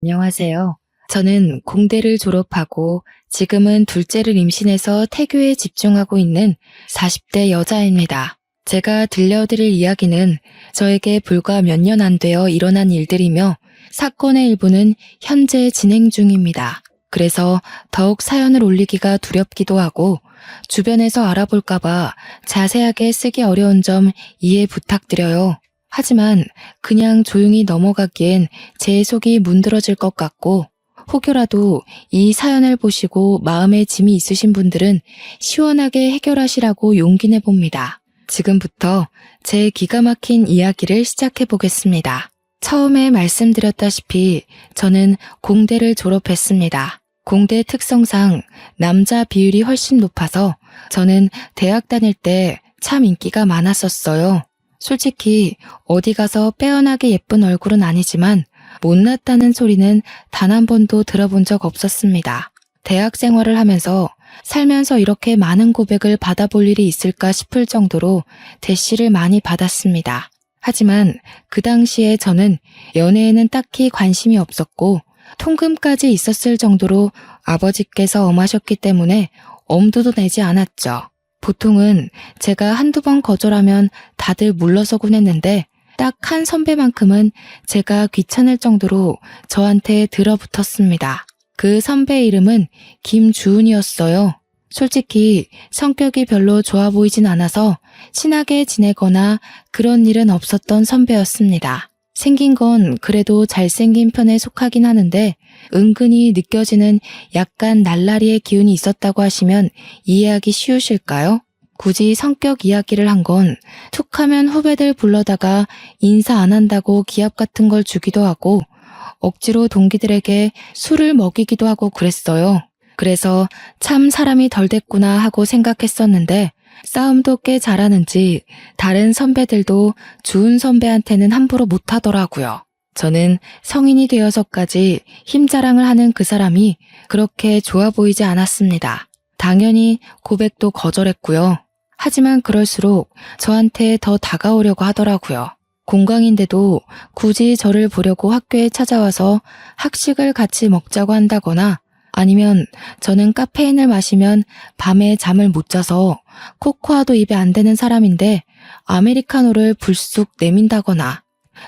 안녕하세요. 저는 공대를 졸업하고 지금은 둘째를 임신해서 태교에 집중하고 있는 40대 여자입니다. 제가 들려드릴 이야기는 저에게 불과 몇 년 안 되어 일어난 일들이며 사건의 일부는 현재 진행 중입니다. 그래서 더욱 사연을 올리기가 두렵기도 하고 주변에서 알아볼까봐 자세하게 쓰기 어려운 점 이해 부탁드려요. 하지만 그냥 조용히 넘어가기엔 제 속이 문드러질 것 같고 혹여라도 이 사연을 보시고 마음에 짐이 있으신 분들은 시원하게 해결하시라고 용기 내봅니다. 지금부터 제 기가 막힌 이야기를 시작해 보겠습니다. 처음에 말씀드렸다시피 저는 공대를 졸업했습니다. 공대 특성상 남자 비율이 훨씬 높아서 저는 대학 다닐 때 참 인기가 많았었어요. 솔직히 어디 가서 빼어나게 예쁜 얼굴은 아니지만 못났다는 소리는 단 한 번도 들어본 적 없었습니다. 대학 생활을 하면서 살면서 이렇게 많은 고백을 받아볼 일이 있을까 싶을 정도로 대시를 많이 받았습니다. 하지만 그 당시에 저는 연애에는 딱히 관심이 없었고 통금까지 있었을 정도로 아버지께서 엄하셨기 때문에 엄두도 내지 않았죠. 보통은 제가 한두 번 거절하면 다들 물러서곤 했는데 딱 한 선배만큼은 제가 귀찮을 정도로 저한테 들어붙었습니다. 그 선배 이름은 김주은이었어요. 솔직히 성격이 별로 좋아 보이진 않아서 친하게 지내거나 그런 일은 없었던 선배였습니다. 생긴 건 그래도 잘생긴 편에 속하긴 하는데 은근히 느껴지는 약간 날라리의 기운이 있었다고 하시면 이해하기 쉬우실까요? 굳이 성격 이야기를 한 건 툭하면 후배들 불러다가 인사 안 한다고 기합 같은 걸 주기도 하고 억지로 동기들에게 술을 먹이기도 하고 그랬어요. 그래서 참 사람이 덜 됐구나 하고 생각했었는데 싸움도 꽤 잘하는지 다른 선배들도 주은 선배한테는 함부로 못하더라고요. 저는 성인이 되어서까지 힘자랑을 하는 그 사람이 그렇게 좋아 보이지 않았습니다. 당연히 고백도 거절했고요. 하지만 그럴수록 저한테 더 다가오려고 하더라고요. 공강인데도 굳이 저를 보려고 학교에 찾아와서 학식을 같이 먹자고 한다거나 아니면 저는 카페인을 마시면 밤에 잠을 못 자서 코코아도 입에 안 대는 사람인데 아메리카노를 불쑥 내민다거나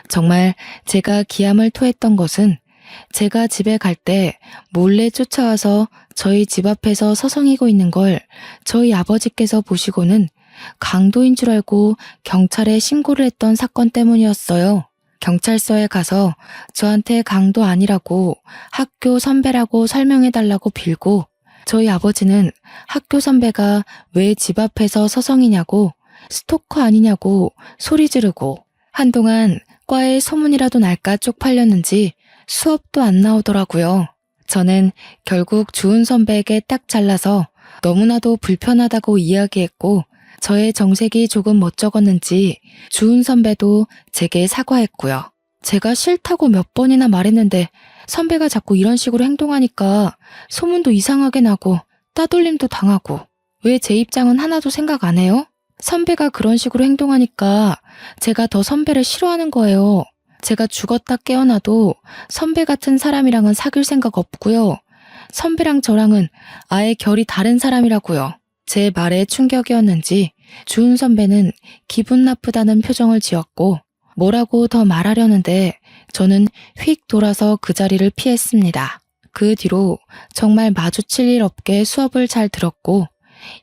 정말 제가 기함을 토했던 것은 제가 집에 갈 때 몰래 쫓아와서 저희 집 앞에서 서성이고 있는 걸 저희 아버지께서 보시고는 강도인 줄 알고 경찰에 신고를 했던 사건 때문이었어요. 경찰서에 가서 저한테 강도 아니라고 학교 선배라고 설명해달라고 빌고 저희 아버지는 학교 선배가 왜 집 앞에서 서성이냐고 스토커 아니냐고 소리 지르고 한동안 과에 소문이라도 날까 쪽팔렸는지 수업도 안 나오더라고요. 저는 결국 주은 선배에게 딱 잘라서 너무나도 불편하다고 이야기했고 저의 정색이 조금 멋쩍었는지 주은 선배도 제게 사과했고요. 제가 싫다고 몇 번이나 말했는데 선배가 자꾸 이런 식으로 행동하니까 소문도 이상하게 나고 따돌림도 당하고 왜 제 입장은 하나도 생각 안 해요? 선배가 그런 식으로 행동하니까 제가 더 선배를 싫어하는 거예요. 제가 죽었다 깨어나도 선배 같은 사람이랑은 사귈 생각 없고요. 선배랑 저랑은 아예 결이 다른 사람이라고요. 제 말에 충격이었는지 주은 선배는 기분 나쁘다는 표정을 지었고 뭐라고 더 말하려는데 저는 휙 돌아서 그 자리를 피했습니다. 그 뒤로 정말 마주칠 일 없게 수업을 잘 들었고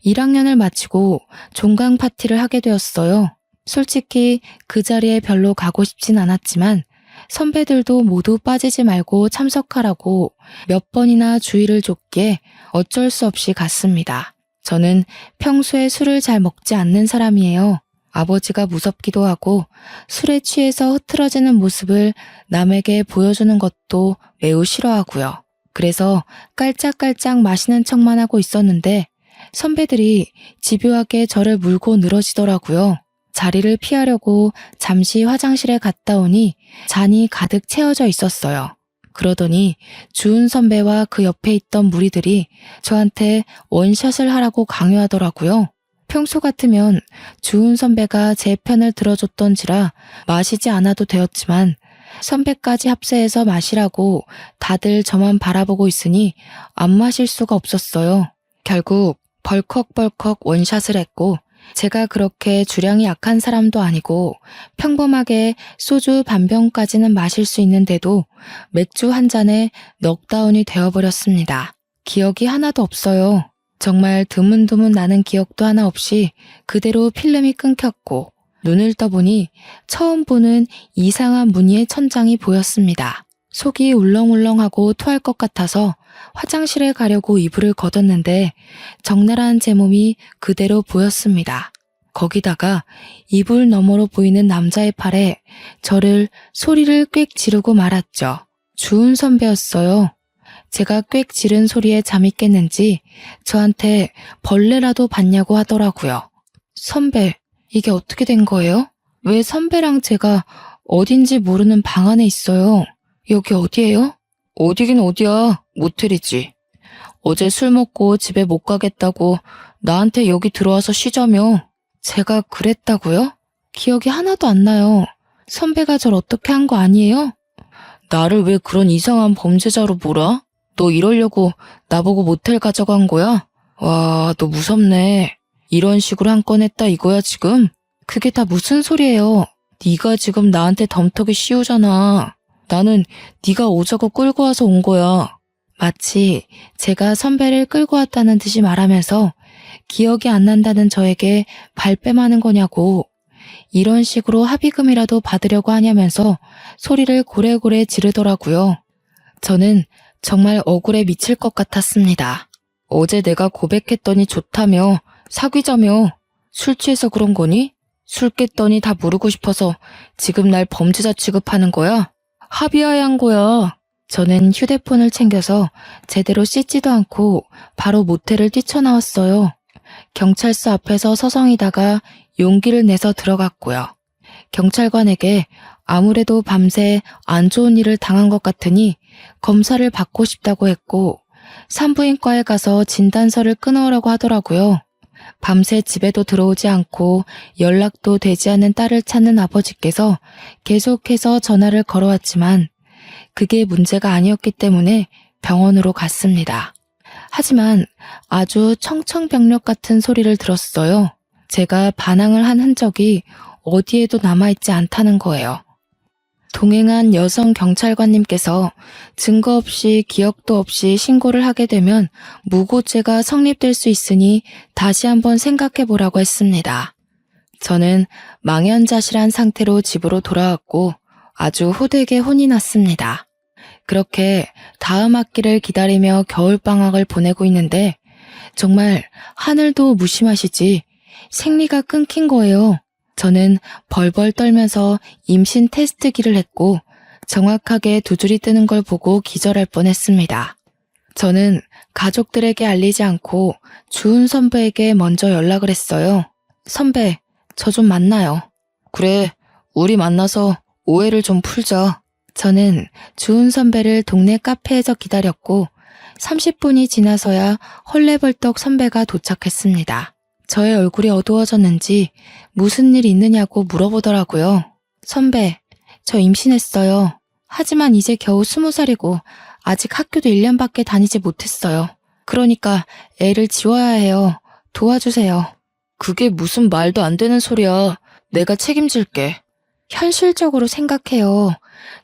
1학년을 마치고 종강 파티를 하게 되었어요. 솔직히 그 자리에 별로 가고 싶진 않았지만 선배들도 모두 빠지지 말고 참석하라고 몇 번이나 주의를 줬기에 어쩔 수 없이 갔습니다. 저는 평소에 술을 잘 먹지 않는 사람이에요. 아버지가 무섭기도 하고 술에 취해서 흐트러지는 모습을 남에게 보여주는 것도 매우 싫어하고요. 그래서 깔짝깔짝 마시는 척만 하고 있었는데 선배들이 집요하게 저를 물고 늘어지더라고요. 자리를 피하려고 잠시 화장실에 갔다 오니 잔이 가득 채워져 있었어요. 그러더니 주은 선배와 그 옆에 있던 무리들이 저한테 원샷을 하라고 강요하더라고요. 평소 같으면 주은 선배가 제 편을 들어줬던지라 마시지 않아도 되었지만 선배까지 합세해서 마시라고 다들 저만 바라보고 있으니 안 마실 수가 없었어요. 결국 벌컥벌컥 원샷을 했고, 제가 그렇게 주량이 약한 사람도 아니고 평범하게 소주 반병까지는 마실 수 있는데도 맥주 한 잔에 넉다운이 되어버렸습니다. 기억이 하나도 없어요. 정말 드문드문 나는 기억도 하나 없이 그대로 필름이 끊겼고, 눈을 떠보니 처음 보는 이상한 무늬의 천장이 보였습니다. 속이 울렁울렁하고 토할 것 같아서 화장실에 가려고 이불을 걷었는데 적나라한 제 몸이 그대로 보였습니다. 거기다가 이불 너머로 보이는 남자의 팔에 저를 소리를 꽥 지르고 말았죠. 주은 선배였어요. 제가 꽥 지른 소리에 잠이 깼는지 저한테 벌레라도 봤냐고 하더라고요. 선배, 이게 어떻게 된 거예요? 왜 선배랑 제가 어딘지 모르는 방 안에 있어요? 여기 어디예요? 어디긴 어디야. 모텔이지. 어제 술 먹고 집에 못 가겠다고 나한테 여기 들어와서 쉬자며. 제가 그랬다고요? 기억이 하나도 안 나요. 선배가 절 어떻게 한 거 아니에요? 나를 왜 그런 이상한 범죄자로 몰아? 너 이러려고 나보고 모텔 가져간 거야? 와, 너 무섭네. 이런 식으로 한 건 했다 이거야 지금? 그게 다 무슨 소리예요? 네가 지금 나한테 덤터기 씌우잖아. 나는 네가 오자고 끌고 와서 온 거야. 마치 제가 선배를 끌고 왔다는 듯이 말하면서 기억이 안 난다는 저에게 발뺌하는 거냐고, 이런 식으로 합의금이라도 받으려고 하냐면서 소리를 고래고래 지르더라고요. 저는 정말 억울해 미칠 것 같았습니다. 어제 내가 고백했더니 좋다며, 사귀자며. 술 취해서 그런 거니? 술 깼더니 다 모르고 싶어서 지금 날 범죄자 취급하는 거야? 합의하에 한 거야. 저는 휴대폰을 챙겨서 제대로 씻지도 않고 바로 모텔을 뛰쳐나왔어요. 경찰서 앞에서 서성이다가 용기를 내서 들어갔고요. 경찰관에게 아무래도 밤새 안 좋은 일을 당한 것 같으니 검사를 받고 싶다고 했고, 산부인과에 가서 진단서를 끊어오라고 하더라고요. 밤새 집에도 들어오지 않고 연락도 되지 않는 딸을 찾는 아버지께서 계속해서 전화를 걸어왔지만 그게 문제가 아니었기 때문에 병원으로 갔습니다. 하지만 아주 청천벽력 같은 소리를 들었어요. 제가 반항을 한 흔적이 어디에도 남아있지 않다는 거예요. 동행한 여성 경찰관님께서 증거 없이 기억도 없이 신고를 하게 되면 무고죄가 성립될 수 있으니 다시 한번 생각해보라고 했습니다. 저는 망연자실한 상태로 집으로 돌아왔고 아주 호되게 혼이 났습니다. 그렇게 다음 학기를 기다리며 겨울방학을 보내고 있는데 정말 하늘도 무심하시지 생리가 끊긴 거예요. 저는 벌벌 떨면서 임신 테스트기를 했고 정확하게 두 줄이 뜨는 걸 보고 기절할 뻔했습니다. 저는 가족들에게 알리지 않고 주은 선배에게 먼저 연락을 했어요. 선배, 저 좀 만나요. 그래, 우리 만나서 오해를 좀 풀자. 저는 주은 선배를 동네 카페에서 기다렸고 30분이 지나서야 헐레벌떡 선배가 도착했습니다. 저의 얼굴이 어두워졌는지 무슨 일 있느냐고 물어보더라고요. 선배, 저 임신했어요. 하지만 이제 겨우 20살이고 아직 학교도 1년밖에 다니지 못했어요. 그러니까 애를 지워야 해요. 도와주세요. 그게 무슨 말도 안 되는 소리야. 내가 책임질게. 현실적으로 생각해요.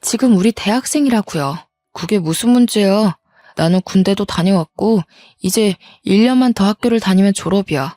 지금 우리 대학생이라고요. 그게 무슨 문제야. 나는 군대도 다녀왔고 이제 1년만 더 학교를 다니면 졸업이야.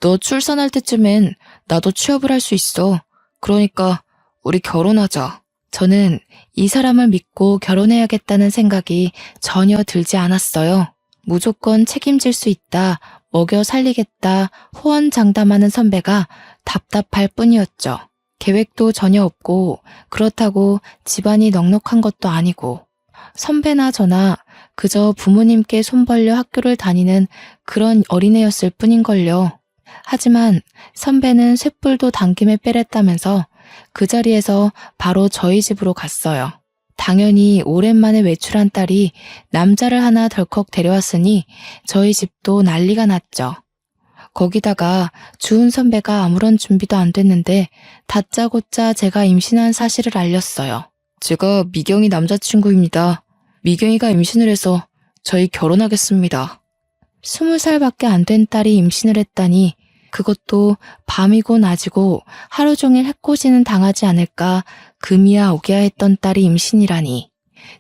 너 출산할 때쯤엔 나도 취업을 할 수 있어. 그러니까 우리 결혼하자. 저는 이 사람을 믿고 결혼해야겠다는 생각이 전혀 들지 않았어요. 무조건 책임질 수 있다, 먹여 살리겠다, 호언장담하는 선배가 답답할 뿐이었죠. 계획도 전혀 없고 그렇다고 집안이 넉넉한 것도 아니고 선배나 저나 그저 부모님께 손 벌려 학교를 다니는 그런 어린애였을 뿐인걸요. 하지만 선배는 쇳불도 당김에 빼랬다면서 그 자리에서 바로 저희 집으로 갔어요. 당연히 오랜만에 외출한 딸이 남자를 하나 덜컥 데려왔으니 저희 집도 난리가 났죠. 거기다가 주은 선배가 아무런 준비도 안 됐는데 다짜고짜 제가 임신한 사실을 알렸어요. 제가 미경이 남자친구입니다. 미경이가 임신을 해서 저희 결혼하겠습니다. 20살밖에 안 된 딸이 임신을 했다니 그것도 밤이고 낮이고 하루 종일 해코지는 당하지 않을까 금이야 오기야 했던 딸이 임신이라니.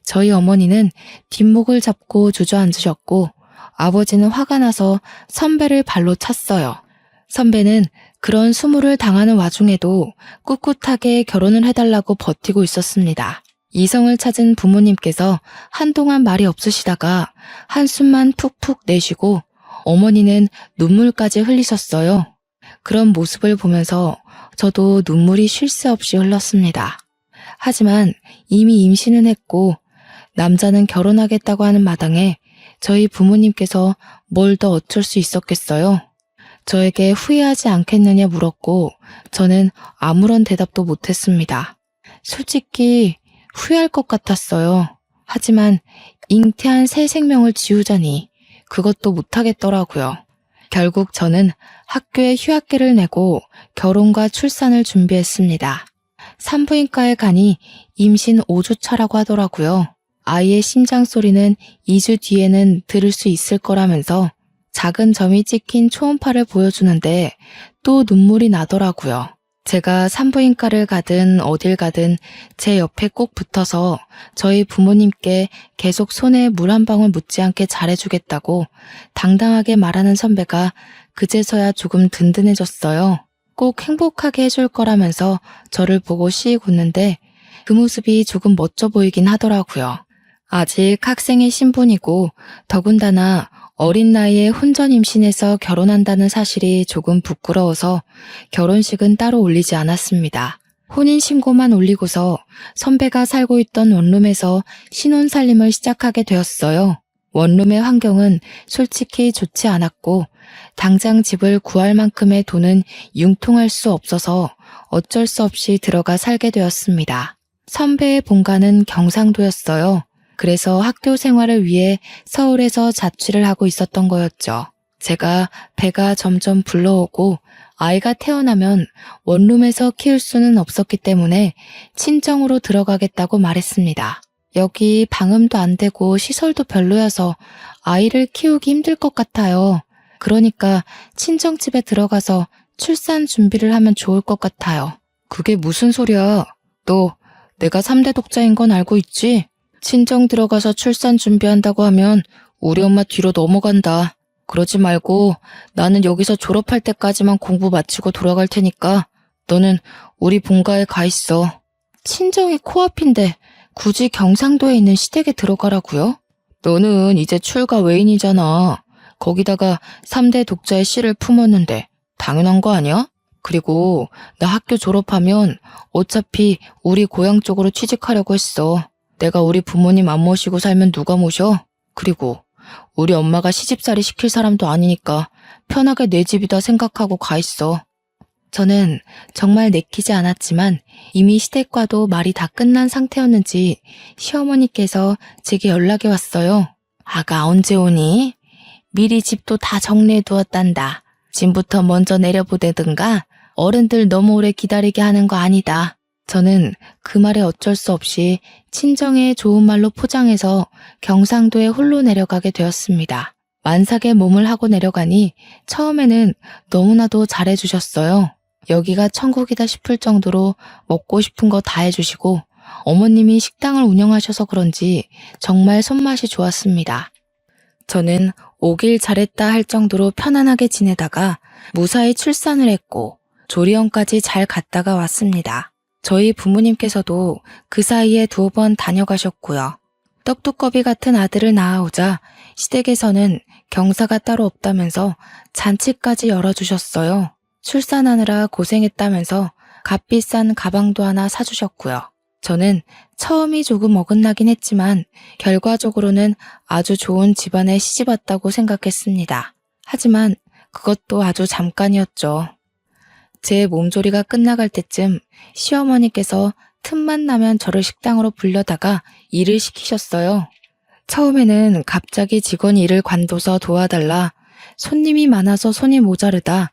저희 어머니는 뒷목을 잡고 주저앉으셨고 아버지는 화가 나서 선배를 발로 찼어요. 선배는 그런 수모를 당하는 와중에도 꿋꿋하게 결혼을 해달라고 버티고 있었습니다. 이성을 찾은 부모님께서 한동안 말이 없으시다가 한숨만 푹푹 내쉬고 어머니는 눈물까지 흘리셨어요. 그런 모습을 보면서 저도 눈물이 쉴 새 없이 흘렀습니다. 하지만 이미 임신은 했고 남자는 결혼하겠다고 하는 마당에 저희 부모님께서 뭘 더 어쩔 수 있었겠어요. 저에게 후회하지 않겠느냐 물었고 저는 아무런 대답도 못했습니다. 솔직히 후회할 것 같았어요. 하지만 잉태한 새 생명을 지우자니 그것도 못하겠더라고요. 결국 저는 학교에 휴학기를 내고 결혼과 출산을 준비했습니다. 산부인과에 가니 임신 5주차라고 하더라고요. 아이의 심장 소리는 2주 뒤에는 들을 수 있을 거라면서 작은 점이 찍힌 초음파를 보여주는데 또 눈물이 나더라고요. 제가 산부인과를 가든 어딜 가든 제 옆에 꼭 붙어서 저희 부모님께 계속 손에 물 한 방울 묻지 않게 잘해주겠다고 당당하게 말하는 선배가 그제서야 조금 든든해졌어요. 꼭 행복하게 해줄 거라면서 저를 보고 씩 웃는데 그 모습이 조금 멋져 보이긴 하더라고요. 아직 학생의 신분이고 더군다나 어린 나이에 혼전 임신해서 결혼한다는 사실이 조금 부끄러워서 결혼식은 따로 올리지 않았습니다. 혼인신고만 올리고서 선배가 살고 있던 원룸에서 신혼살림을 시작하게 되었어요. 원룸의 환경은 솔직히 좋지 않았고 당장 집을 구할 만큼의 돈은 융통할 수 없어서 어쩔 수 없이 들어가 살게 되었습니다. 선배의 본가는 경상도였어요. 그래서 학교 생활을 위해 서울에서 자취를 하고 있었던 거였죠. 제가 배가 점점 불러오고 아이가 태어나면 원룸에서 키울 수는 없었기 때문에 친정으로 들어가겠다고 말했습니다. 여기 방음도 안 되고 시설도 별로여서 아이를 키우기 힘들 것 같아요. 그러니까 친정집에 들어가서 출산 준비를 하면 좋을 것 같아요. 그게 무슨 소리야? 너 내가 3대 독자인 건 알고 있지? 친정 들어가서 출산 준비한다고 하면 우리 엄마 뒤로 넘어간다. 그러지 말고 나는 여기서 졸업할 때까지만 공부 마치고 돌아갈 테니까 너는 우리 본가에 가 있어. 친정이 코앞인데 굳이 경상도에 있는 시댁에 들어가라고요? 너는 이제 출가 외인이잖아. 거기다가 3대 독자의 씨를 품었는데 당연한 거 아니야? 그리고 나 학교 졸업하면 어차피 우리 고향 쪽으로 취직하려고 했어. 내가 우리 부모님 안 모시고 살면 누가 모셔? 그리고 우리 엄마가 시집살이 시킬 사람도 아니니까 편하게 내 집이다 생각하고 가 있어. 저는 정말 내키지 않았지만 이미 시댁과도 말이 다 끝난 상태였는지 시어머니께서 제게 연락이 왔어요. 아가 언제 오니? 미리 집도 다 정리해 두었단다. 짐부터 먼저 내려보내든가 어른들 너무 오래 기다리게 하는 거 아니다. 저는 그 말에 어쩔 수 없이 친정의 좋은 말로 포장해서 경상도에 홀로 내려가게 되었습니다. 만삭에 몸을 하고 내려가니 처음에는 너무나도 잘해주셨어요. 여기가 천국이다 싶을 정도로 먹고 싶은 거 다 해주시고 어머님이 식당을 운영하셔서 그런지 정말 손맛이 좋았습니다. 저는 오길 잘했다 할 정도로 편안하게 지내다가 무사히 출산을 했고 조리원까지 잘 갔다가 왔습니다. 저희 부모님께서도 그 사이에 2번 다녀가셨고요. 떡두꺼비 같은 아들을 낳아오자 시댁에서는 경사가 따로 없다면서 잔치까지 열어주셨어요. 출산하느라 고생했다면서 값비싼 가방도 하나 사주셨고요. 저는 처음이 조금 어긋나긴 했지만 결과적으로는 아주 좋은 집안에 시집왔다고 생각했습니다. 하지만 그것도 아주 잠깐이었죠. 제 몸조리가 끝나갈 때쯤 시어머니께서 틈만 나면 저를 식당으로 불려다가 일을 시키셨어요. 처음에는 갑자기 직원이 일을 관둬서 도와달라, 손님이 많아서 손이 모자르다,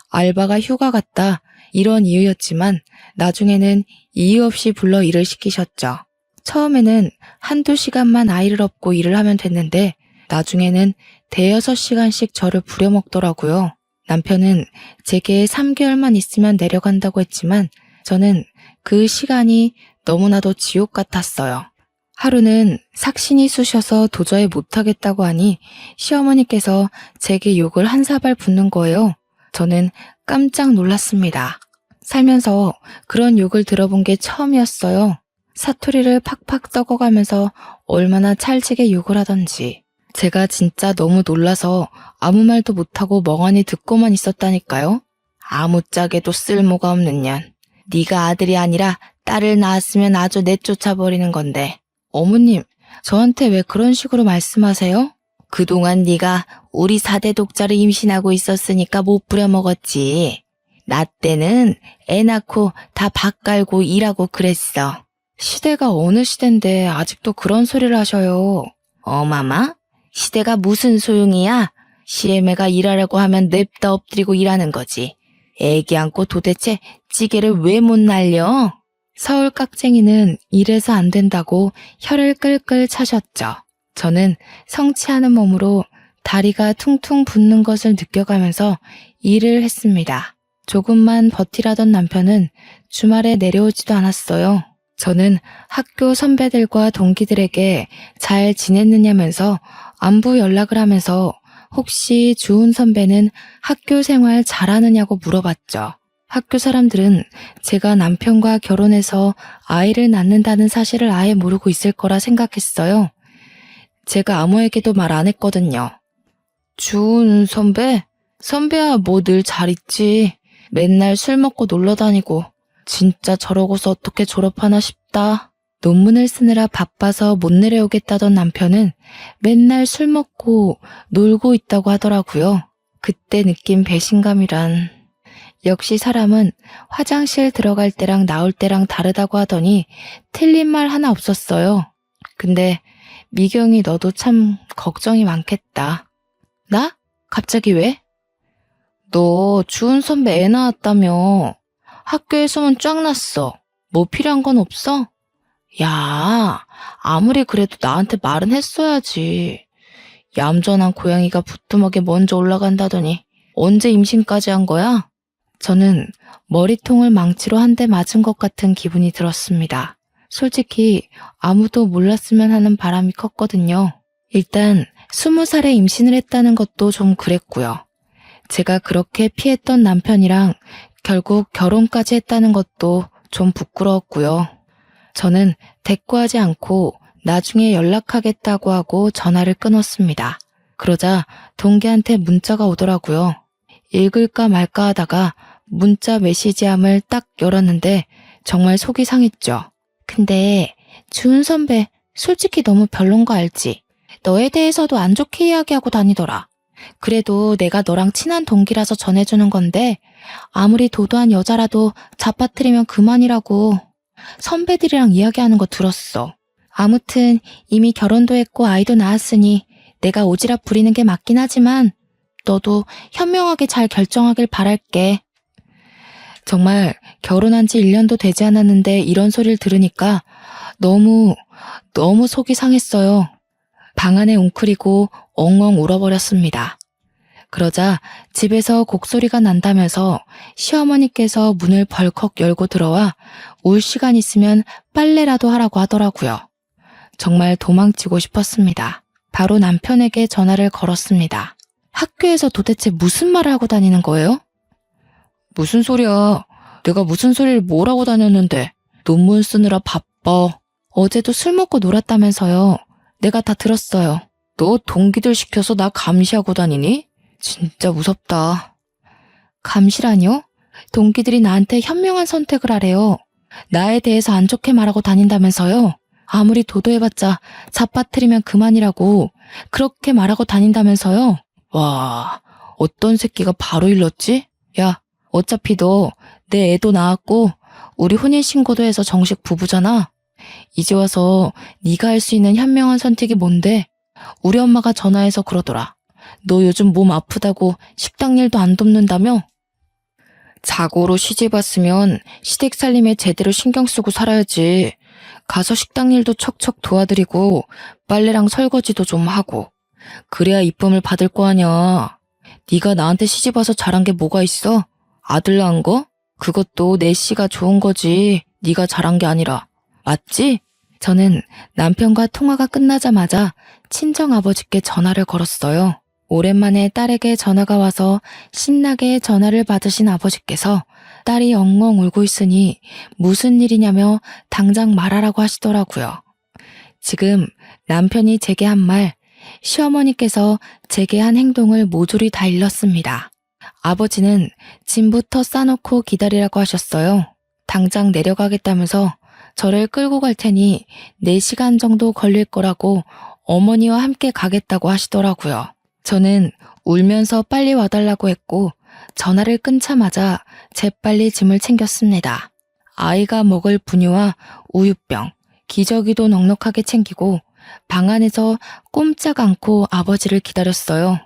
알바가 휴가 갔다 이런 이유였지만 나중에는 이유 없이 불러 일을 시키셨죠. 처음에는 한두 시간만 아이를 업고 일을 하면 됐는데 나중에는 대여섯 시간씩 저를 부려먹더라고요. 남편은 제게 3개월만 있으면 내려간다고 했지만 저는 그 시간이 너무나도 지옥 같았어요. 하루는 삭신이 쑤셔서 도저히 못하겠다고 하니 시어머니께서 제게 욕을 한 사발 붓는 거예요. 저는 깜짝 놀랐습니다. 살면서 그런 욕을 들어본 게 처음이었어요. 사투리를 팍팍 썩어가면서 얼마나 찰지게 욕을 하던지. 제가 진짜 너무 놀라서 아무 말도 못하고 멍하니 듣고만 있었다니까요. 아무짝에도 쓸모가 없는 년. 네가 아들이 아니라 딸을 낳았으면 아주 내쫓아버리는 건데. 어머님, 저한테 왜 그런 식으로 말씀하세요? 그동안 네가 우리 4대 독자를 임신하고 있었으니까 못 부려먹었지. 나 때는 애 낳고 다 밥 깔고 일하고 그랬어. 시대가 어느 시대인데 아직도 그런 소리를 하셔요. 어마마? 시대가 무슨 소용이야? 시애매가 일하라고 하면 냅다 엎드리고 일하는 거지. 애기 안고 도대체 찌개를 왜 못 날려? 서울 깍쟁이는 이래서 안 된다고 혀를 끌끌 차셨죠. 저는 성취하는 몸으로 다리가 퉁퉁 붓는 것을 느껴가면서 일을 했습니다. 조금만 버티라던 남편은 주말에 내려오지도 않았어요. 저는 학교 선배들과 동기들에게 잘 지냈느냐면서 안부 연락을 하면서 혹시 주은 선배는 학교 생활 잘하느냐고 물어봤죠. 학교 사람들은 제가 남편과 결혼해서 아이를 낳는다는 사실을 아예 모르고 있을 거라 생각했어요. 제가 아무에게도 말 안 했거든요. 주은 선배? 선배야 뭐 늘 잘 있지. 맨날 술 먹고 놀러 다니고 진짜 저러고서 어떻게 졸업하나 싶다. 논문을 쓰느라 바빠서 못 내려오겠다던 남편은 맨날 술 먹고 놀고 있다고 하더라고요. 그때 느낀 배신감이란. 역시 사람은 화장실 들어갈 때랑 나올 때랑 다르다고 하더니 틀린 말 하나 없었어요. 근데 미경이 너도 참 걱정이 많겠다. 나? 갑자기 왜? 너 주은 선배 애 낳았다며. 학교에 소문 쫙 났어. 뭐 필요한 건 없어? 야, 아무리 그래도 나한테 말은 했어야지. 얌전한 고양이가 부뚜막에 먼저 올라간다더니 언제 임신까지 한 거야? 저는 머리통을 망치로 한 대 맞은 것 같은 기분이 들었습니다. 솔직히 아무도 몰랐으면 하는 바람이 컸거든요. 일단 20살에 임신을 했다는 것도 좀 그랬고요. 제가 그렇게 피했던 남편이랑 결국 결혼까지 했다는 것도 좀 부끄러웠고요. 저는 대꾸하지 않고 나중에 연락하겠다고 하고 전화를 끊었습니다. 그러자 동기한테 문자가 오더라고요. 읽을까 말까 하다가 문자 메시지함을 딱 열었는데 정말 속이 상했죠. 근데 주은 선배 솔직히 너무 별론 거 알지? 너에 대해서도 안 좋게 이야기하고 다니더라. 그래도 내가 너랑 친한 동기라서 전해주는 건데 아무리 도도한 여자라도 잡아뜨리면 그만이라고. 선배들이랑 이야기하는 거 들었어. 아무튼 이미 결혼도 했고 아이도 낳았으니 내가 오지랖 부리는 게 맞긴 하지만 너도 현명하게 잘 결정하길 바랄게. 정말 결혼한 지 1년도 되지 않았는데 이런 소리를 들으니까 너무 속이 상했어요. 방 안에 웅크리고 엉엉 울어버렸습니다. 그러자 집에서 곡소리가 난다면서 시어머니께서 문을 벌컥 열고 들어와 울 시간 있으면 빨래라도 하라고 하더라고요. 정말 도망치고 싶었습니다. 바로 남편에게 전화를 걸었습니다. 학교에서 도대체 무슨 말을 하고 다니는 거예요? 무슨 소리야. 내가 무슨 소리를 뭐라고 다녔는데. 논문 쓰느라 바빠. 어제도 술 먹고 놀았다면서요. 내가 다 들었어요. 너 동기들 시켜서 나 감시하고 다니니? 진짜 무섭다. 감시라뇨? 동기들이 나한테 현명한 선택을 하래요. 나에 대해서 안 좋게 말하고 다닌다면서요. 아무리 도도해봤자 잡아뜨리면 그만이라고 그렇게 말하고 다닌다면서요. 와, 어떤 새끼가 바로 일렀지? 야, 어차피 너 내 애도 낳았고 우리 혼인신고도 해서 정식 부부잖아. 이제 와서 네가 할 수 있는 현명한 선택이 뭔데? 우리 엄마가 전화해서 그러더라. 너 요즘 몸 아프다고 식당 일도 안 돕는다며? 자고로 시집 왔으면 시댁 살림에 제대로 신경 쓰고 살아야지. 가서 식당 일도 척척 도와드리고 빨래랑 설거지도 좀 하고 그래야 이쁨을 받을 거 아냐. 네가 나한테 시집 와서 잘한 게 뭐가 있어? 아들 낳은 거? 그것도 내 씨가 좋은 거지. 네가 잘한 게 아니라. 맞지? 저는 남편과 통화가 끝나자마자 친정아버지께 전화를 걸었어요. 오랜만에 딸에게 전화가 와서 신나게 전화를 받으신 아버지께서 딸이 엉엉 울고 있으니 무슨 일이냐며 당장 말하라고 하시더라고요. 지금 남편이 제게 한 말, 시어머니께서 제게 한 행동을 모조리 다 일렀습니다. 아버지는 짐부터 싸놓고 기다리라고 하셨어요. 당장 내려가겠다면서 저를 끌고 갈 테니 4시간 정도 걸릴 거라고 어머니와 함께 가겠다고 하시더라고요. 저는 울면서 빨리 와달라고 했고 전화를 끊자마자 재빨리 짐을 챙겼습니다. 아이가 먹을 분유와 우유병, 기저귀도 넉넉하게 챙기고 방 안에서 꼼짝 않고 아버지를 기다렸어요.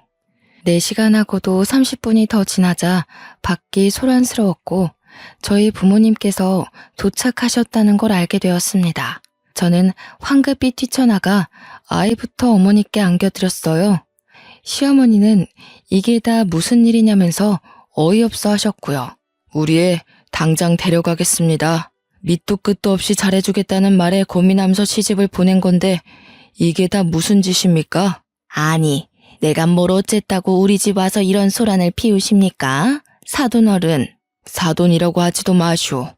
4시간하고도 30분이 더 지나자 밖이 소란스러웠고 저희 부모님께서 도착하셨다는 걸 알게 되었습니다. 저는 황급히 뛰쳐나가 아이부터 어머니께 안겨드렸어요. 시어머니는 이게 다 무슨 일이냐면서 어이없어 하셨고요. 우리 애 당장 데려가겠습니다. 밑도 끝도 없이 잘해주겠다는 말에 고민하면서 시집을 보낸 건데 이게 다 무슨 짓입니까? 아니, 내가 뭘 어쨌다고 우리 집 와서 이런 소란을 피우십니까? 사돈 어른. 사돈이라고 하지도 마시오.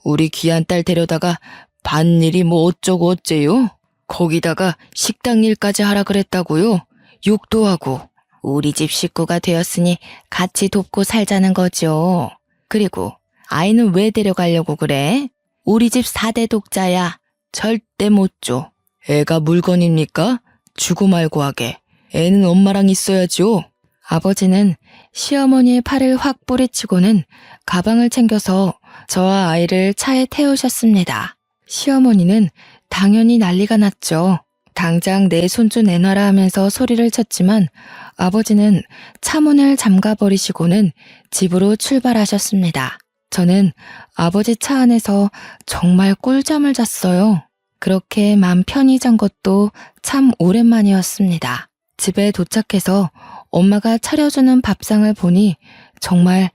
우리 귀한 딸 데려다가 밭일이 뭐 어쩌고 어째요? 거기다가 식당 일까지 하라 그랬다고요? 욕도 하고. 우리 집 식구가 되었으니 같이 돕고 살자는 거죠. 그리고 아이는 왜 데려가려고 그래? 우리 집 4대 독자야. 절대 못 줘. 애가 물건입니까? 주고 말고 하게. 애는 엄마랑 있어야죠. 아버지는 시어머니의 팔을 확 뿌리치고는 가방을 챙겨서 저와 아이를 차에 태우셨습니다. 시어머니는 당연히 난리가 났죠. 당장 내 손주 내놔라 하면서 소리를 쳤지만 아버지는 차문을 잠가버리시고는 집으로 출발하셨습니다. 저는 아버지 차 안에서 정말 꿀잠을 잤어요. 그렇게 맘 편히 잔 것도 참 오랜만이었습니다. 집에 도착해서 엄마가 차려주는 밥상을 보니 정말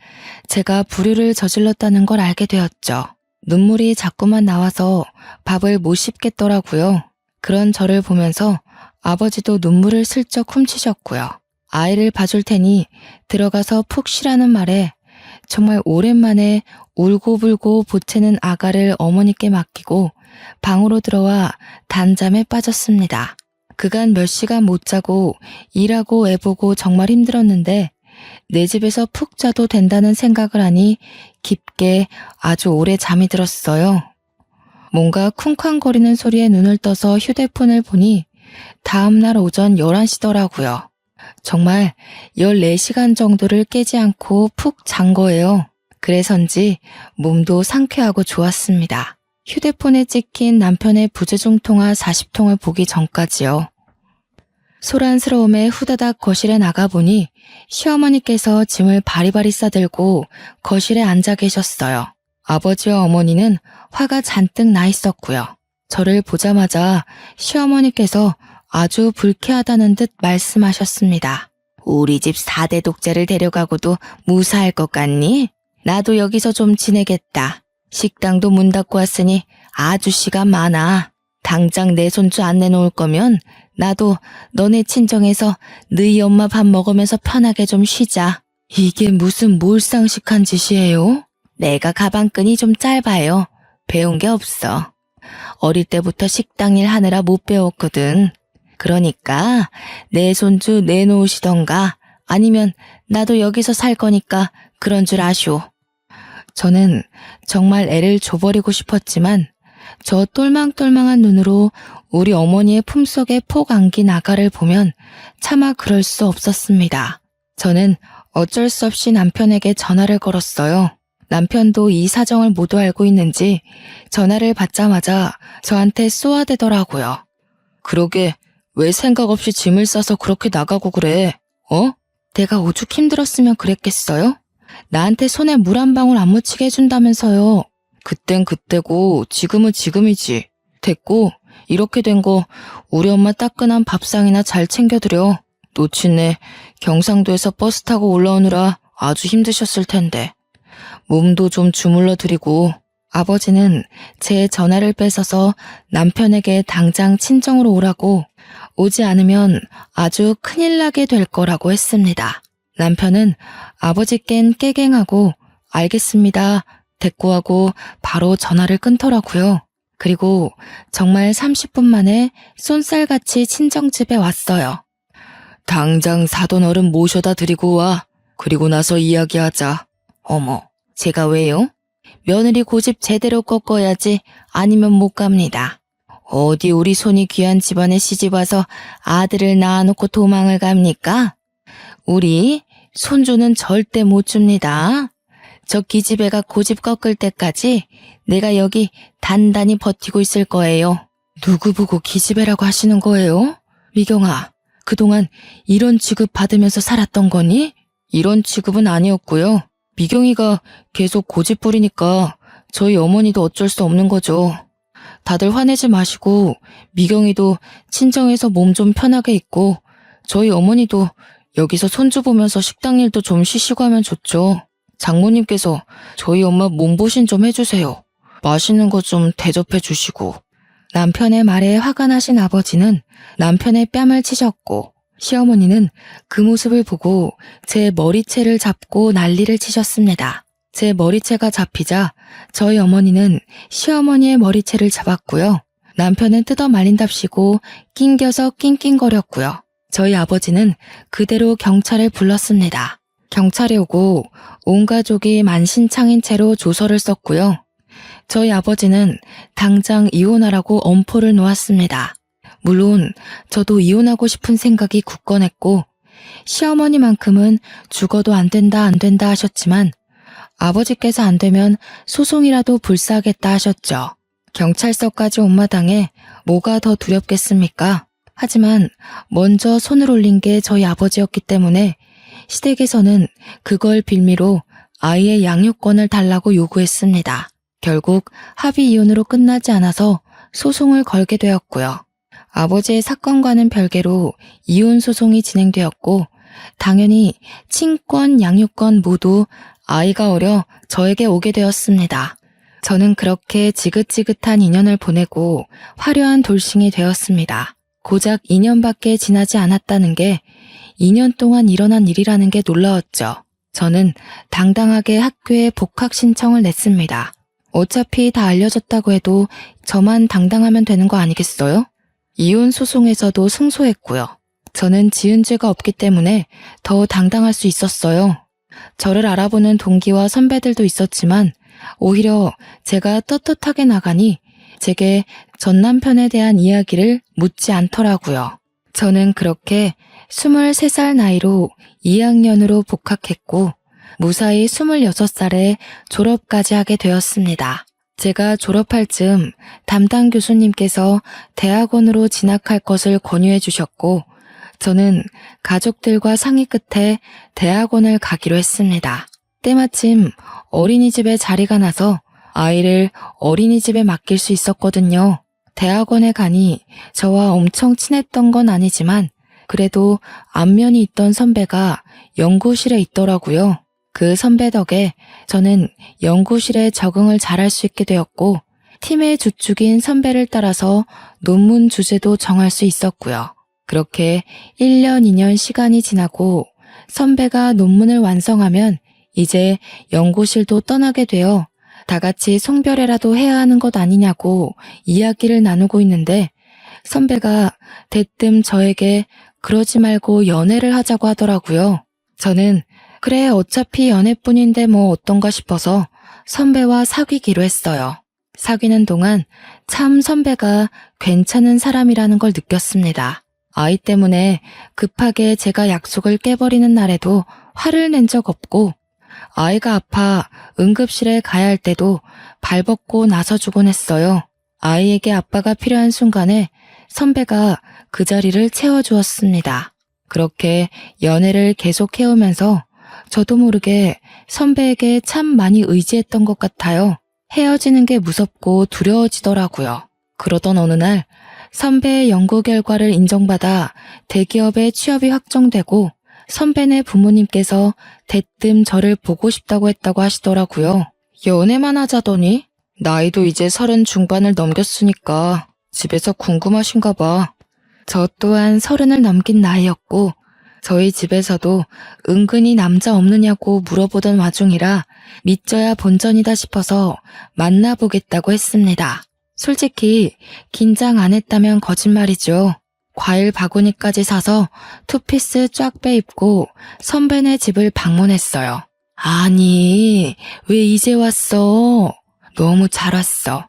제가 불효를 저질렀다는 걸 알게 되었죠. 눈물이 자꾸만 나와서 밥을 못 씹겠더라고요. 그런 저를 보면서 아버지도 눈물을 슬쩍 훔치셨고요. 아이를 봐줄 테니 들어가서 푹 쉬라는 말에 정말 오랜만에 울고불고 보채는 아가를 어머니께 맡기고 방으로 들어와 단잠에 빠졌습니다. 그간 몇 시간 못 자고 일하고 애보고 정말 힘들었는데 내 집에서 푹 자도 된다는 생각을 하니 깊게 아주 오래 잠이 들었어요. 뭔가 쿵쾅거리는 소리에 눈을 떠서 휴대폰을 보니 다음날 오전 11시더라고요. 정말 14시간 정도를 깨지 않고 푹 잔 거예요. 그래서인지 몸도 상쾌하고 좋았습니다. 휴대폰에 찍힌 남편의 부재중 통화 40통을 보기 전까지요. 소란스러움에 후다닥 거실에 나가보니 시어머니께서 짐을 바리바리 싸들고 거실에 앉아 계셨어요. 아버지와 어머니는 화가 잔뜩 나 있었고요. 저를 보자마자 시어머니께서 아주 불쾌하다는 듯 말씀하셨습니다. 우리 집 4대 독자를 데려가고도 무사할 것 같니? 나도 여기서 좀 지내겠다. 식당도 문 닫고 왔으니 아주 시간 많아. 당장 내 손주 안 내놓을 거면 나도 너네 친정에서 너희 엄마 밥 먹으면서 편하게 좀 쉬자. 이게 무슨 몰상식한 짓이에요? 내가 가방끈이 좀 짧아요. 배운 게 없어. 어릴 때부터 식당 일 하느라 못 배웠거든. 그러니까 내 손주 내놓으시던가 아니면 나도 여기서 살 거니까 그런 줄 아쇼. 저는 정말 애를 줘버리고 싶었지만 저 똘망똘망한 눈으로 우리 어머니의 품속에 폭 안긴 아가를 보면 차마 그럴 수 없었습니다. 저는 어쩔 수 없이 남편에게 전화를 걸었어요. 남편도 이 사정을 모두 알고 있는지 전화를 받자마자 저한테 쏘아대더라고요. 그러게 왜 생각 없이 짐을 싸서 그렇게 나가고 그래? 내가 오죽 힘들었으면 그랬겠어요? 나한테 손에 물 한 방울 안 묻히게 해준다면서요. 그땐 그때고 지금은 지금이지. 됐고, 이렇게 된 거 우리 엄마 따끈한 밥상이나 잘 챙겨드려. 놓친네 경상도에서 버스 타고 올라오느라 아주 힘드셨을 텐데. 몸도 좀 주물러 드리고. 아버지는 제 전화를 뺏어서 남편에게 당장 친정으로 오라고, 오지 않으면 아주 큰일 나게 될 거라고 했습니다. 남편은 아버지껜 깨갱하고 알겠습니다 됐고 하고 바로 전화를 끊더라고요. 그리고 정말 30분 만에 쏜살같이 친정집에 왔어요. 당장 사돈 어른 모셔다 드리고 와. 그리고 나서 이야기하자. 어머, 제가 왜요? 며느리 고집 제대로 꺾어야지 아니면 못 갑니다. 어디 우리 손이 귀한 집안에 시집와서 아들을 낳아놓고 도망을 갑니까? 우리 손주는 절대 못 줍니다. 저 기집애가 고집 꺾을 때까지 내가 여기 단단히 버티고 있을 거예요. 누구 보고 기집애라고 하시는 거예요? 미경아, 그동안 이런 취급 받으면서 살았던 거니? 이런 취급은 아니었고요. 미경이가 계속 고집 부리니까 저희 어머니도 어쩔 수 없는 거죠. 다들 화내지 마시고 미경이도 친정에서 몸 좀 편하게 있고 저희 어머니도 여기서 손주 보면서 식당 일도 좀 쉬시고 하면 좋죠. 장모님께서 저희 엄마 몸보신 좀 해주세요. 맛있는 거 좀 대접해 주시고. 남편의 말에 화가 나신 아버지는 남편의 뺨을 치셨고, 시어머니는 그 모습을 보고 제 머리채를 잡고 난리를 치셨습니다. 제 머리채가 잡히자 저희 어머니는 시어머니의 머리채를 잡았고요. 남편은 뜯어 말린답시고 낑겨서 낑낑거렸고요. 저희 아버지는 그대로 경찰을 불렀습니다. 경찰이 오고 온 가족이 만신창인 채로 조서를 썼고요. 저희 아버지는 당장 이혼하라고 엄포를 놓았습니다. 물론 저도 이혼하고 싶은 생각이 굳건했고 시어머니만큼은 죽어도 안 된다 하셨지만 아버지께서 안 되면 소송이라도 불사하겠다 하셨죠. 경찰서까지 온 마당에 뭐가 더 두렵겠습니까? 하지만 먼저 손을 올린 게 저희 아버지였기 때문에 시댁에서는 그걸 빌미로 아이의 양육권을 달라고 요구했습니다. 결국 합의 이혼으로 끝나지 않아서 소송을 걸게 되었고요. 아버지의 사건과는 별개로 이혼 소송이 진행되었고 당연히 친권, 양육권 모두 아이가 어려 저에게 오게 되었습니다. 저는 그렇게 지긋지긋한 2년을 보내고 화려한 돌싱이 되었습니다. 고작 2년밖에 지나지 않았다는 게 2년 동안 일어난 일이라는 게 놀라웠죠. 저는 당당하게 학교에 복학 신청을 냈습니다. 어차피 다 알려졌다고 해도 저만 당당하면 되는 거 아니겠어요? 이혼 소송에서도 승소했고요. 저는 지은 죄가 없기 때문에 더 당당할 수 있었어요. 저를 알아보는 동기와 선배들도 있었지만 오히려 제가 떳떳하게 나가니 제게 전 남편에 대한 이야기를 묻지 않더라고요. 저는 그렇게 23살 나이로 2학년으로 복학했고 무사히 26살에 졸업까지 하게 되었습니다. 제가 졸업할 즈음 담당 교수님께서 대학원으로 진학할 것을 권유해 주셨고 저는 가족들과 상의 끝에 대학원을 가기로 했습니다. 때마침 어린이집에 자리가 나서 아이를 어린이집에 맡길 수 있었거든요. 대학원에 가니 저와 엄청 친했던 건 아니지만 그래도 안면이 있던 선배가 연구실에 있더라고요. 그 선배 덕에 저는 연구실에 적응을 잘할 수 있게 되었고 팀의 주축인 선배를 따라서 논문 주제도 정할 수 있었고요. 그렇게 1년, 2년 시간이 지나고 선배가 논문을 완성하면 이제 연구실도 떠나게 되어 다 같이 송별회라도 해야 하는 것 아니냐고 이야기를 나누고 있는데 선배가 대뜸 저에게 그러지 말고 연애를 하자고 하더라고요. 저는 그래 어차피 연애뿐인데 뭐 어떤가 싶어서 선배와 사귀기로 했어요. 사귀는 동안 참 선배가 괜찮은 사람이라는 걸 느꼈습니다. 아이 때문에 급하게 제가 약속을 깨버리는 날에도 화를 낸 적 없고 아이가 아파 응급실에 가야 할 때도 발벗고 나서주곤 했어요. 아이에게 아빠가 필요한 순간에 선배가 그 자리를 채워주었습니다. 그렇게 연애를 계속 해오면서 저도 모르게 선배에게 참 많이 의지했던 것 같아요. 헤어지는 게 무섭고 두려워지더라고요. 그러던 어느 날 선배의 연구 결과를 인정받아 대기업에 취업이 확정되고 선배네 부모님께서 대뜸 저를 보고 싶다고 했다고 하시더라고요. 연애만 하자더니 나이도 이제 30 중반을 넘겼으니까 집에서 궁금하신가 봐. 저 또한 30을 넘긴 나이였고 저희 집에서도 은근히 남자 없느냐고 물어보던 와중이라 믿져야 본전이다 싶어서 만나보겠다고 했습니다. 솔직히 긴장 안 했다면 거짓말이죠. 과일 바구니까지 사서 투피스 쫙 빼입고 선배네 집을 방문했어요. 아니, 왜 이제 왔어? 너무 잘 왔어.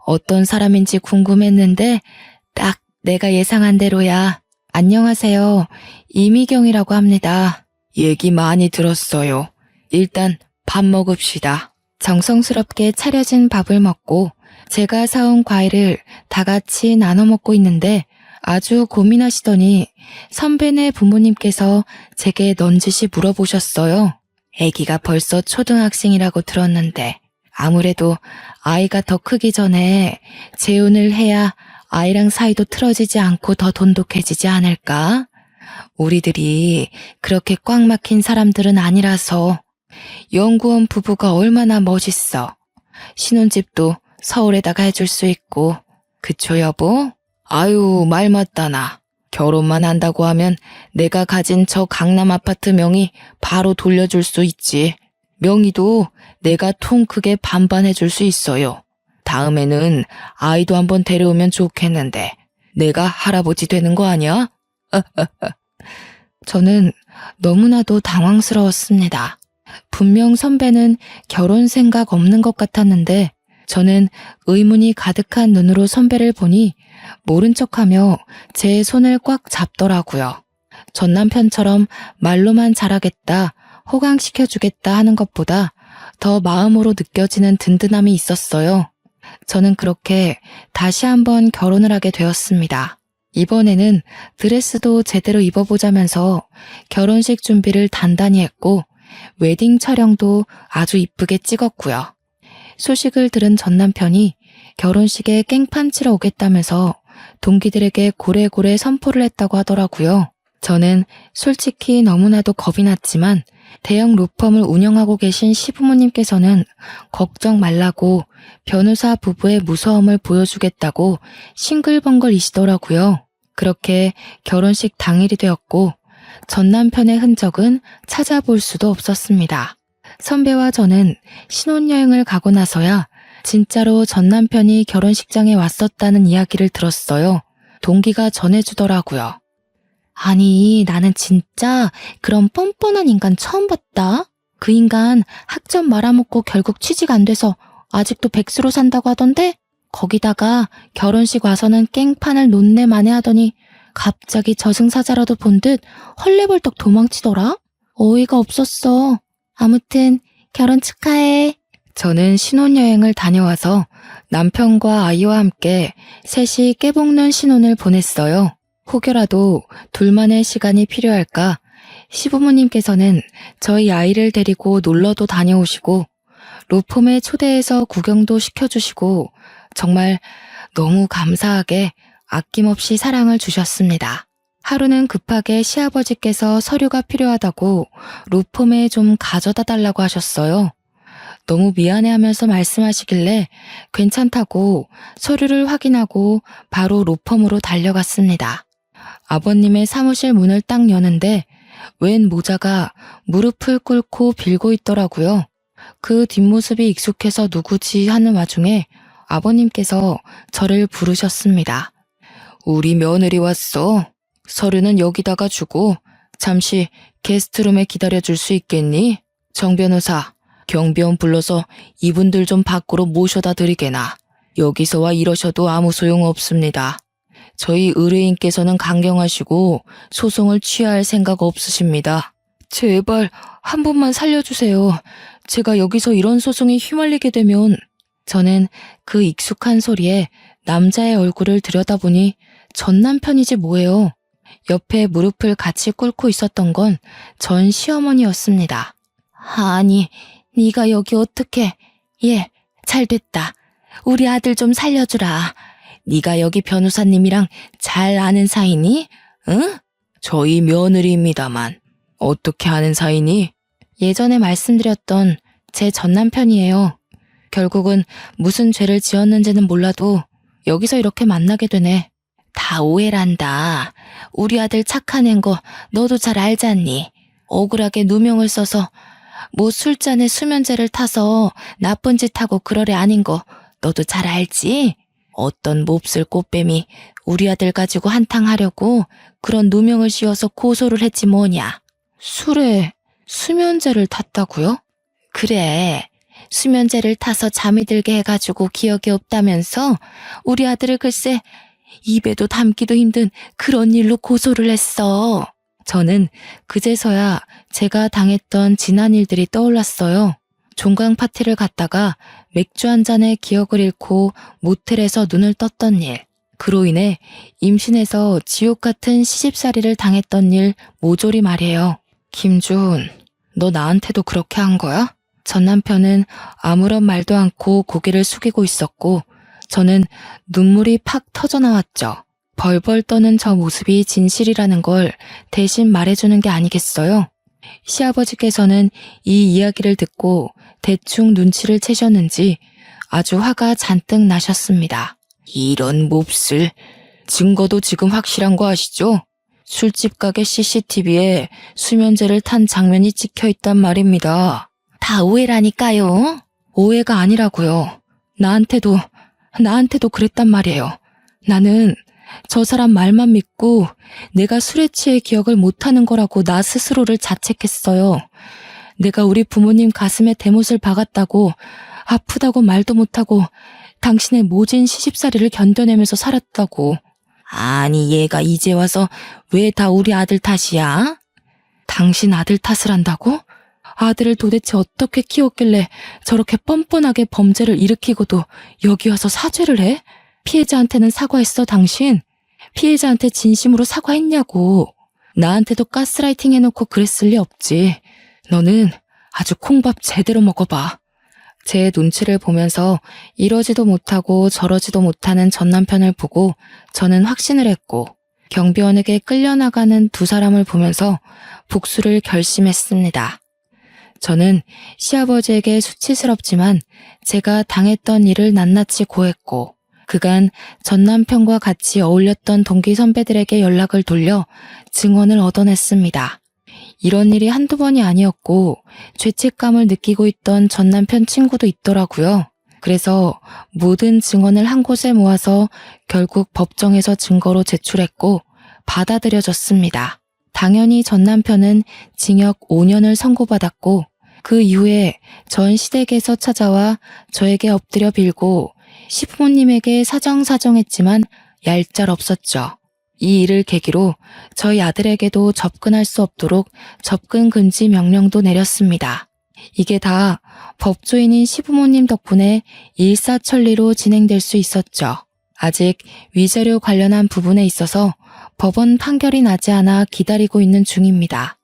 어떤 사람인지 궁금했는데 딱 내가 예상한 대로야. 안녕하세요. 이미경이라고 합니다. 얘기 많이 들었어요. 일단 밥 먹읍시다. 정성스럽게 차려진 밥을 먹고 제가 사온 과일을 다 같이 나눠 먹고 있는데 아주 고민하시더니 선배네 부모님께서 제게 넌지시 물어보셨어요. 아기가 벌써 초등학생이라고 들었는데 아무래도 아이가 더 크기 전에 재혼을 해야 아이랑 사이도 틀어지지 않고 더 돈독해지지 않을까? 우리들이 그렇게 꽉 막힌 사람들은 아니라서. 연구원 부부가 얼마나 멋있어. 신혼집도 서울에다가 해줄 수 있고. 그쵸 여보? 아유 말 맞다나. 결혼만 한다고 하면 내가 가진 저 강남 아파트 명의 바로 돌려줄 수 있지. 명의도 내가 통 크게 반반 해줄 수 있어요. 다음에는 아이도 한번 데려오면 좋겠는데 내가 할아버지 되는 거 아니야? 저는 너무나도 당황스러웠습니다. 분명 선배는 결혼 생각 없는 것 같았는데 저는 의문이 가득한 눈으로 선배를 보니 모른 척하며 제 손을 꽉 잡더라고요. 전 남편처럼 말로만 잘하겠다, 호강시켜주겠다 하는 것보다 더 마음으로 느껴지는 든든함이 있었어요. 저는 그렇게 다시 한번 결혼을 하게 되었습니다. 이번에는 드레스도 제대로 입어보자면서 결혼식 준비를 단단히 했고 웨딩 촬영도 아주 이쁘게 찍었고요. 소식을 들은 전 남편이 결혼식에 깽판 치러 오겠다면서 동기들에게 고래고래 선포를 했다고 하더라고요. 저는 솔직히 너무나도 겁이 났지만 대형 로펌을 운영하고 계신 시부모님께서는 걱정 말라고 변호사 부부의 무서움을 보여주겠다고 싱글벙글이시더라고요. 그렇게 결혼식 당일이 되었고 전 남편의 흔적은 찾아볼 수도 없었습니다. 선배와 저는 신혼여행을 가고 나서야 진짜로 전 남편이 결혼식장에 왔었다는 이야기를 들었어요. 동기가 전해주더라고요. 아니, 나는 진짜 그런 뻔뻔한 인간 처음 봤다. 그 인간 학점 말아먹고 결국 취직 안 돼서 아직도 백수로 산다고 하던데? 거기다가 결혼식 와서는 깽판을 논내만에 하더니 갑자기 저승사자라도 본 듯 헐레벌떡 도망치더라? 어이가 없었어. 아무튼 결혼 축하해. 저는 신혼여행을 다녀와서 남편과 아이와 함께 셋이 깨볶는 신혼을 보냈어요. 혹여라도 둘만의 시간이 필요할까 시부모님께서는 저희 아이를 데리고 놀러도 다녀오시고 로펌에 초대해서 구경도 시켜주시고 정말 너무 감사하게 아낌없이 사랑을 주셨습니다. 하루는 급하게 시아버지께서 서류가 필요하다고 로펌에 좀 가져다 달라고 하셨어요. 너무 미안해하면서 말씀하시길래 괜찮다고 서류를 확인하고 바로 로펌으로 달려갔습니다. 아버님의 사무실 문을 딱 여는데 웬 모자가 무릎을 꿇고 빌고 있더라고요. 그 뒷모습이 익숙해서 누구지 하는 와중에 아버님께서 저를 부르셨습니다. 우리 며느리 왔어. 서류는 여기다가 주고 잠시 게스트룸에 기다려줄 수 있겠니? 정 변호사, 경비원 불러서 이분들 좀 밖으로 모셔다 드리게나. 여기서와 이러셔도 아무 소용 없습니다. 저희 의뢰인께서는 강경하시고 소송을 취할 생각 없으십니다. 제발 한 번만 살려주세요. 제가 여기서 이런 소송에 휘말리게 되면. 저는 그 익숙한 소리에 남자의 얼굴을 들여다보니 전 남편이지 뭐예요. 옆에 무릎을 같이 꿇고 있었던 건 전 시어머니였습니다. 아니, 네가 여기 어떻게... 예, 잘됐다. 우리 아들 좀 살려주라. 네가 여기 변호사님이랑 잘 아는 사이니? 응? 저희 며느리입니다만. 어떻게 아는 사이니? 예전에 말씀드렸던 제 전남편이에요. 결국은 무슨 죄를 지었는지는 몰라도 여기서 이렇게 만나게 되네. 다 오해란다. 우리 아들 착한 앤 거 너도 잘 알잖니. 억울하게 누명을 써서 뭐 술잔에 수면제를 타서 나쁜 짓 하고 그러래 아닌 거 너도 잘 알지? 어떤 몹쓸 꽃뱀이 우리 아들 가지고 한탕 하려고 그런 누명을 씌워서 고소를 했지 뭐냐. 술에 수면제를 탔다고요? 그래. 수면제를 타서 잠이 들게 해가지고 기억이 없다면서 우리 아들을 글쎄 입에도 담기도 힘든 그런 일로 고소를 했어. 저는 그제서야 제가 당했던 지난 일들이 떠올랐어요. 종강 파티를 갔다가 맥주 한 잔에 기억을 잃고 모텔에서 눈을 떴던 일, 그로 인해 임신해서 지옥 같은 시집살이를 당했던 일 모조리 말이에요. 김준, 너 나한테도 그렇게 한 거야? 전 남편은 아무런 말도 않고 고개를 숙이고 있었고 저는 눈물이 팍 터져나왔죠. 벌벌 떠는 저 모습이 진실이라는 걸 대신 말해주는 게 아니겠어요? 시아버지께서는 이 이야기를 듣고 대충 눈치를 채셨는지 아주 화가 잔뜩 나셨습니다. 이런 몹쓸, 증거도 지금 확실한 거 아시죠? 술집 가게 CCTV에 수면제를 탄 장면이 찍혀있단 말입니다. 다 오해라니까요. 오해가 아니라고요. 나한테도 그랬단 말이에요. 나는 저 사람 말만 믿고 내가 술에 취해 기억을 못하는 거라고 나 스스로를 자책했어요. 내가 우리 부모님 가슴에 대못을 박았다고 아프다고 말도 못하고 당신의 모진 시집살이를 견뎌내면서 살았다고. 아니 얘가 이제 와서 왜 다 우리 아들 탓이야? 당신 아들 탓을 한다고? 아들을 도대체 어떻게 키웠길래 저렇게 뻔뻔하게 범죄를 일으키고도 여기 와서 사죄를 해? 피해자한테는 사과했어 당신? 피해자한테 진심으로 사과했냐고. 나한테도 가스라이팅 해놓고 그랬을 리 없지. 너는 아주 콩밥 제대로 먹어봐. 제 눈치를 보면서 이러지도 못하고 저러지도 못하는 전 남편을 보고 저는 확신을 했고 경비원에게 끌려나가는 두 사람을 보면서 복수를 결심했습니다. 저는 시아버지에게 수치스럽지만 제가 당했던 일을 낱낱이 고했고 그간 전 남편과 같이 어울렸던 동기 선배들에게 연락을 돌려 증언을 얻어냈습니다. 이런 일이 한두 번이 아니었고 죄책감을 느끼고 있던 전 남편 친구도 있더라고요. 그래서 모든 증언을 한 곳에 모아서 결국 법정에서 증거로 제출했고 받아들여졌습니다. 당연히 전 남편은 징역 5년을 선고받았고 그 이후에 전 시댁에서 찾아와 저에게 엎드려 빌고 시부모님에게 사정사정했지만 얄짤없었죠. 이 일을 계기로 저희 아들에게도 접근할 수 없도록 접근 금지 명령도 내렸습니다. 이게 다 법조인인 시부모님 덕분에 일사천리로 진행될 수 있었죠. 아직 위자료 관련한 부분에 있어서 법원 판결이 나지 않아 기다리고 있는 중입니다.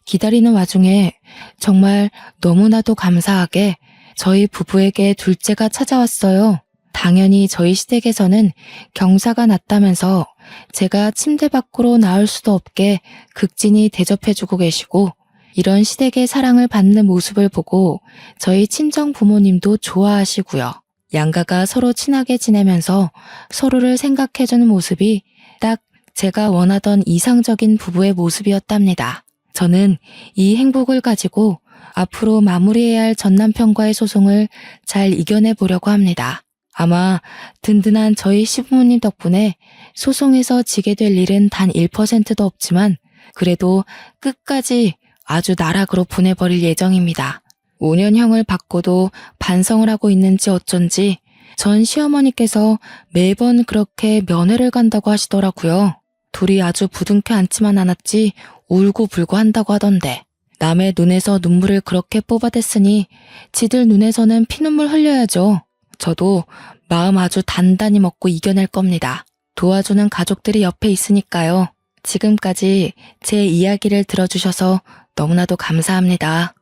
기다리는 와중에 정말 너무나도 감사하게 저희 부부에게 둘째가 찾아왔어요. 당연히 저희 시댁에서는 경사가 났다면서 제가 침대 밖으로 나올 수도 없게 극진히 대접해주고 계시고 이런 시댁의 사랑을 받는 모습을 보고 저희 친정 부모님도 좋아하시고요. 양가가 서로 친하게 지내면서 서로를 생각해주는 모습이 딱 제가 원하던 이상적인 부부의 모습이었답니다. 저는 이 행복을 가지고 앞으로 마무리해야 할 전 남편과의 소송을 잘 이겨내 보려고 합니다. 아마 든든한 저희 시부모님 덕분에 소송에서 지게 될 일은 단 1%도 없지만 그래도 끝까지 아주 나락으로 보내버릴 예정입니다. 5년형을 받고도 반성을 하고 있는지 어쩐지 전 시어머니께서 매번 그렇게 면회를 간다고 하시더라고요. 둘이 아주 부둥켜 앉지만 않았지 울고불고 한다고 하던데 남의 눈에서 눈물을 그렇게 뽑아댔으니 지들 눈에서는 피눈물 흘려야죠. 저도 마음 아주 단단히 먹고 이겨낼 겁니다. 도와주는 가족들이 옆에 있으니까요. 지금까지 제 이야기를 들어주셔서 너무나도 감사합니다.